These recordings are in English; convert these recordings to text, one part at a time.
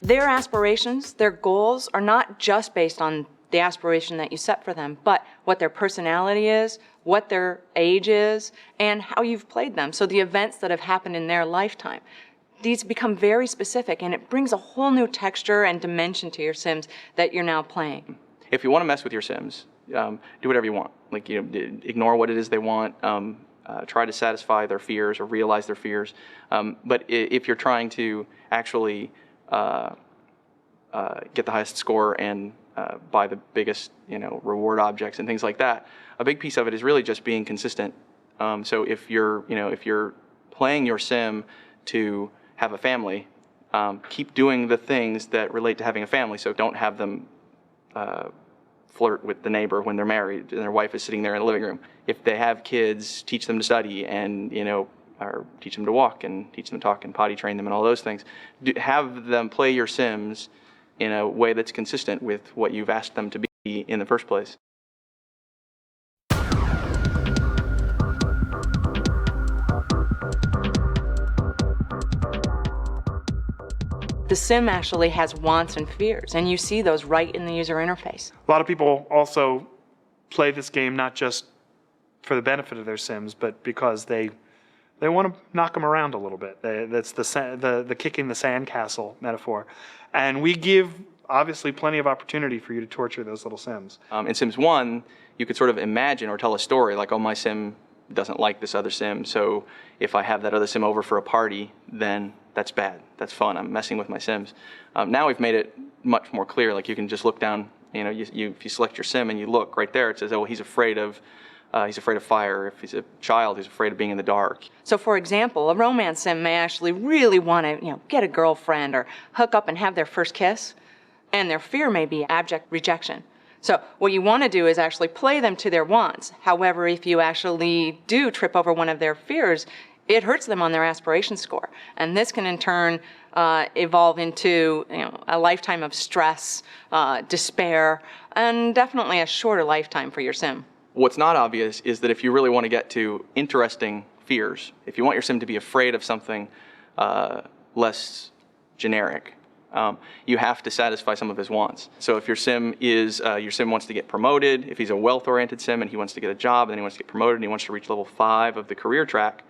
Their aspirations, their goals are not just based on the aspiration that you set for them, but what their personality is, what their age is, and how you've played them. So the events that have happened in their lifetime. These become very specific, and it brings a whole new texture and dimension to your Sims that you're now playing. If you want to mess with your Sims, do whatever you want. Like, ignore what it is they want. Try to satisfy their fears or realize their fears. But if you're trying to actually get the highest score and buy the biggest, reward objects and things like that, a big piece of it is really just being consistent. So if you're playing your Sim to have a family, keep doing the things that relate to having a family. So don't have them flirt with the neighbor when they're married and their wife is sitting there in the living room. If they have kids, teach them to study and, or teach them to walk and teach them to talk and potty train them and all those things. Have them play your Sims in a way that's consistent with what you've asked them to be in the first place. The Sim actually has wants and fears, and you see those right in the user interface. A lot of people also play this game not just for the benefit of their Sims, but because they want to knock them around a little bit. That's the kicking the sandcastle metaphor. And we give, obviously, plenty of opportunity for you to torture those little Sims. In Sims 1, you could sort of imagine or tell a story like, oh, my Sim doesn't like this other Sim, so if I have that other Sim over for a party, then that's bad. That's fun. I'm messing with my Sims. Now we've made it much more clear. Like, you can just look down, if you select your Sim and you look right there, it says, oh, he's afraid of fire. If he's a child, he's afraid of being in the dark. So, for example, a romance Sim may actually really want to, get a girlfriend or hook up and have their first kiss, and their fear may be abject rejection. So what you want to do is actually play them to their wants. However, if you actually do trip over one of their fears, it hurts them on their aspiration score. And this can in turn evolve into a lifetime of stress, despair, and definitely a shorter lifetime for your Sim. What's not obvious is that if you really want to get to interesting fears, if you want your Sim to be afraid of something less generic, you have to satisfy some of his wants. So if your Sim wants to get promoted, if he's a wealth-oriented Sim and he wants to get a job and then he wants to get promoted and he wants to reach level 5 of the career track,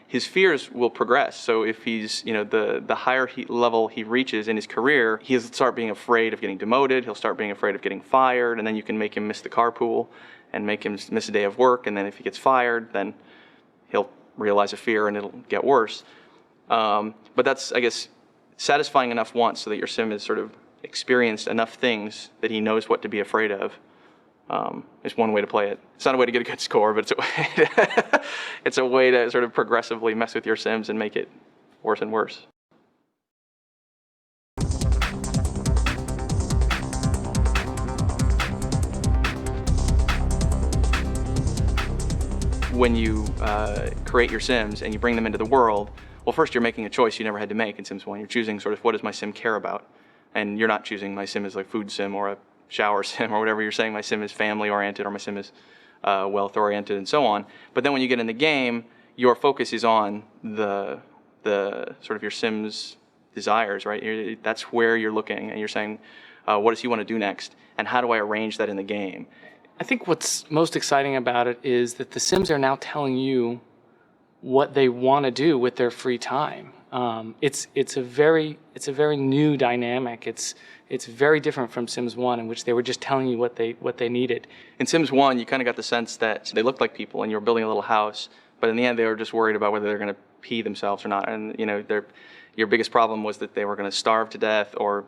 his fears will progress. So if he's, the higher level he reaches in his career, he'll start being afraid of getting demoted, he'll start being afraid of getting fired, and then you can make him miss the carpool and make him miss a day of work, and then if he gets fired, then he'll realize a fear and it'll get worse. But that's, I guess, satisfying enough wants so that your Sim has sort of experienced enough things that he knows what to be afraid of. Is one way to play it. It's not a way to get a good score, but it's a way to sort of progressively mess with your Sims and make it worse and worse. When you create your Sims and you bring them into the world, well, first you're making a choice you never had to make in Sims 1. You're choosing sort of what does my Sim care about? And you're not choosing my Sim is like food Sim or a shower Sim or whatever. You're saying my Sim is family oriented or my Sim is wealth oriented and so on. But then when you get in the game, your focus is on the sort of your Sim's desires, right? That's where you're looking and you're saying, what does he want to do next? And how do I arrange that in the game? I think what's most exciting about it is that the Sims are now telling you what they want to do with their free time. It's a very new dynamic. It's very different from Sims 1, in which they were just telling you what they needed. In Sims 1, you kind of got the sense that they looked like people and you were building a little house, but in the end they were just worried about whether they're going to pee themselves or not. And your biggest problem was that they were going to starve to death or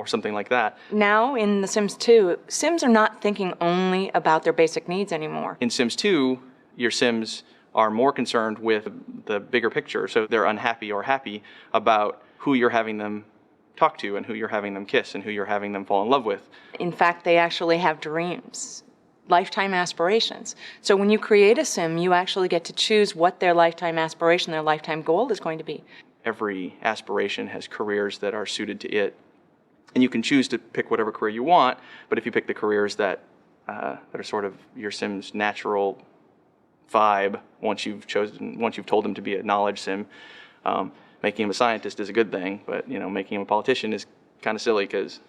something like that. Now in The Sims 2, Sims are not thinking only about their basic needs anymore. In Sims 2, your Sims are more concerned with the bigger picture, so they're unhappy or happy about who you're having them talk to and who you're having them kiss and who you're having them fall in love with. In fact, they actually have dreams, lifetime aspirations. So when you create a Sim, you actually get to choose what their lifetime aspiration, their lifetime goal is going to be. Every aspiration has careers that are suited to it, and you can choose to pick whatever career you want, but if you pick the careers that are sort of your Sim's natural vibe, once you've told them to be a knowledge Sim, making him a scientist is a good thing, but making him a politician is kind of silly because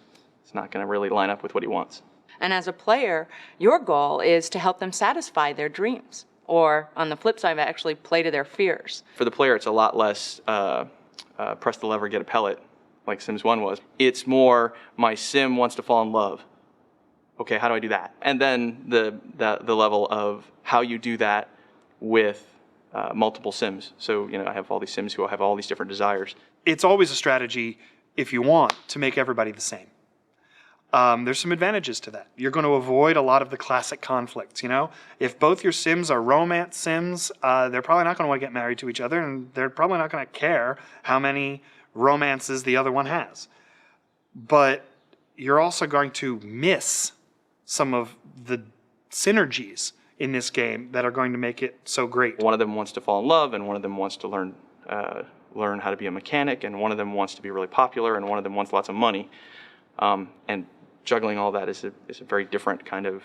it's not going to really line up with what he wants. And as a player, your goal is to help them satisfy their dreams, or on the flip side, actually play to their fears. For the player, it's a lot less press the lever, get a pellet, like Sims 1 was. It's more, my sim wants to fall in love. Okay, how do I do that? And then the level of how you do that with multiple sims. So, I have all these sims who have all these different desires. It's always a strategy, if you want, to make everybody the same. There's some advantages to that. You're going to avoid a lot of the classic conflicts, If both your sims are romance sims, they're probably not going to want to get married to each other, and they're probably not going to care how many romances the other one has. But you're also going to miss some of the synergies in this game that are going to make it so great. One of them wants to fall in love, and one of them wants to learn how to be a mechanic, and one of them wants to be really popular, and one of them wants lots of money. And juggling all that is a very different kind of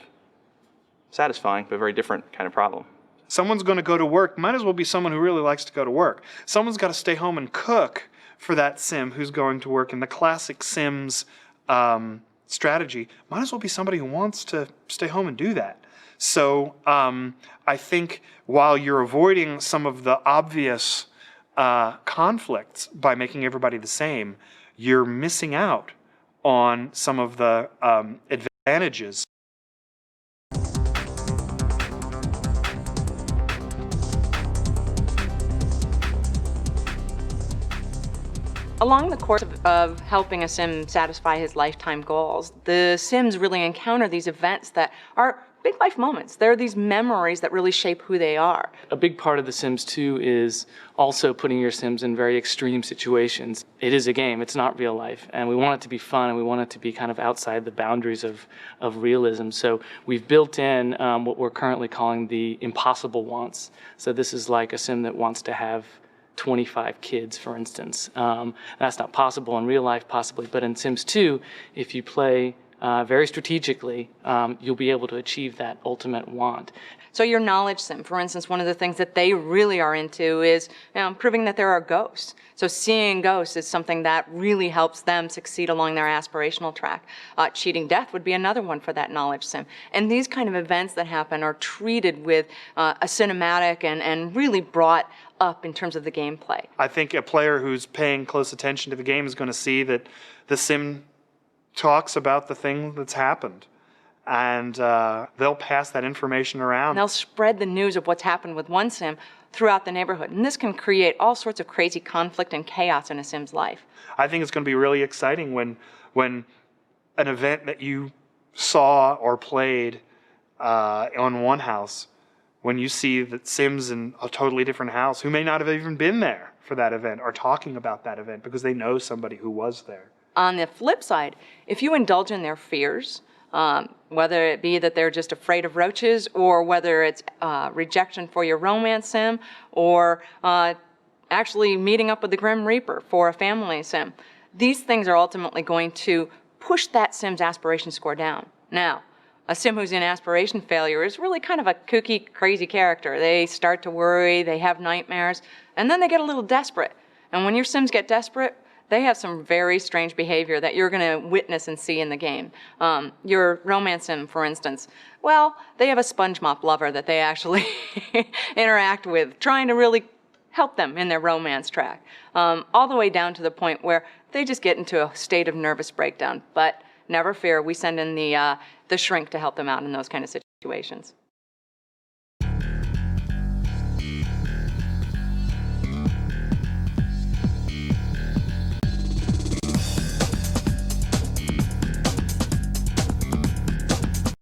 satisfying, but very different kind of problem. Someone's going to go to work. Might as well be someone who really likes to go to work. Someone's got to stay home and cook for that sim who's going to work. In the classic Sims strategy, might as well be somebody who wants to stay home and do that. So I think while you're avoiding some of the obvious conflicts by making everybody the same, you're missing out on some of the advantages. Along the course of helping a sim satisfy his lifetime goals, the sims really encounter these events that are big life moments. They're these memories that really shape who they are. A big part of The Sims 2 is also putting your sims in very extreme situations. It is a game, it's not real life, and we want it to be fun, and we want it to be kind of outside the boundaries of realism. So we've built in what we're currently calling the impossible wants. So this is like a sim that wants to have 25 kids, for instance. That's not possible in real life, possibly, but in Sims 2, if you play very strategically, you'll be able to achieve that ultimate want. So your knowledge sim, for instance, one of the things that they really are into is proving that there are ghosts. So seeing ghosts is something that really helps them succeed along their aspirational track. Cheating death would be another one for that knowledge sim. And these kind of events that happen are treated with a cinematic and really brought up in terms of the gameplay. I think a player who's paying close attention to the game is going to see that the sim talks about the thing that's happened, and they'll pass that information around. And they'll spread the news of what's happened with one sim throughout the neighborhood, and this can create all sorts of crazy conflict and chaos in a sim's life. I think it's going to be really exciting when an event that you saw or played on one house, when you see that sims in a totally different house who may not have even been there for that event are talking about that event because they know somebody who was there. On the flip side, if you indulge in their fears, whether it be that they're just afraid of roaches, or whether it's rejection for your romance sim, or actually meeting up with the Grim Reaper for a family sim, these things are ultimately going to push that sim's aspiration score down. Now, a sim who's in aspiration failure is really kind of a kooky, crazy character. They start to worry, they have nightmares, and then they get a little desperate. And when your sims get desperate, they have some very strange behavior that you're going to witness and see in the game. Your romance sim, for instance, well, they have a sponge mop lover that they actually interact with, trying to really help them in their romance track, all the way down to the point where they just get into a state of nervous breakdown. But never fear, we send in the shrink to help them out in those kind of situations.